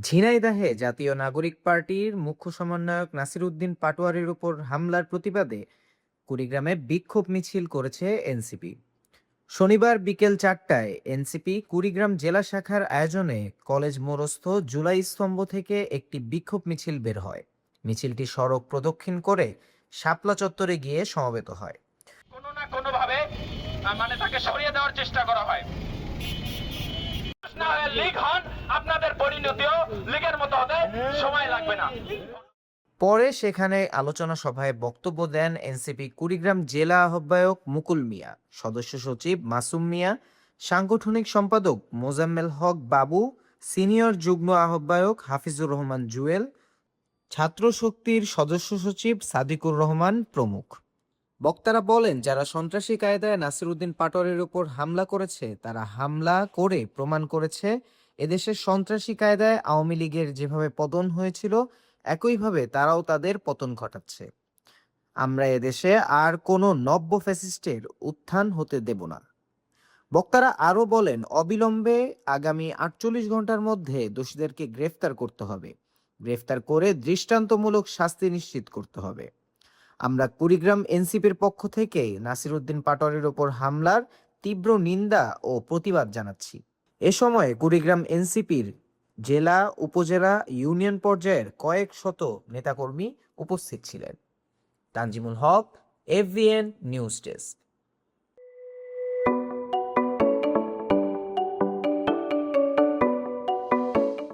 ঝিনাইদহে জাতীয় নাগরিক পার্টির মুখ্য সমন্বয়ক নাসির উদ্দিন পাটোয়ারির উপর হামলার প্রতিবাদে কুড়িগ্রামে বিক্ষোভ মিছিল করেছে এনসিপি। শনিবার বিকেল 4টায় এনসিপি কুড়িগ্রাম জেলা শাখার আয়োজনে কলেজ মোড়স্থ জুলাই স্তম্ভ থেকে একটি বিক্ষোভ মিছিল বের হয়। মিছিলটি সড়ক প্রদক্ষিণ করে শাপলা চত্বরে গিয়ে সমবেত হয়। কোনো না কোনো ভাবে তাকে সরিয়ে দেওয়ার চেষ্টা করা হয়। না হয় লীগ হন, আপনাদের পরিণতিও লীগের মতো হতে সময় লাগবে না। পরে সেখানে আলোচনা সভায় বক্তব্য দেন এনসিপি কুড়িগ্রাম জেলা আহ্বায়ক মুকুল মিয়া, সদস্য সচিব মাসুম মিয়া, সাংগঠনিক সম্পাদক মোজাম্মেল হক বাবু, সিনিয়র যুগ্ম আহ্বায়ক হাফিজুর রহমান জুয়েল, ছাত্র শক্তির সদস্য সচিব সাদিকুর রহমান প্রমুখ। বক্তারা বলেন, যারা সন্ত্রাসী কায়দায় নাসির উদ্দিন পাটোয়ারির উপর হামলা করেছে তারা হামলা করে প্রমাণ করেছে এদেশের সন্ত্রাসী কায়দায় আওয়ামী লীগের যেভাবে পতন হয়েছিল একইভাবে তারাও তাদের পতন ঘটাচ্ছে। আমরা এদেশে আর কোনো নব্য ফ্যাসিস্টের উত্থান হতে দেব না। বক্তারা আরও বলেন, অবিলম্বে আগামী 48 ঘন্টার মধ্যে দোষীদেরকে গ্রেফতার করতে হবে, গ্রেফতার করে দৃষ্টান্তমূলক শাস্তি নিশ্চিত করতে হবে। আমরা কুড়িগ্রাম এনসিপির পক্ষ থেকে নাসির উদ্দিন পাটোয়ারির ওপর হামলার তীব্র নিন্দা ও প্রতিবাদ জানাচ্ছি। এ সময় কুড়িগ্রাম এনসিপির জেলা, উপজেলা, ইউনিয়ন পর্যায়ের কয়েক শত নেতাকর্মী উপস্থিত ছিলেন। তানজিমুল হক, এফবিএন নিউজ ডেস্ক।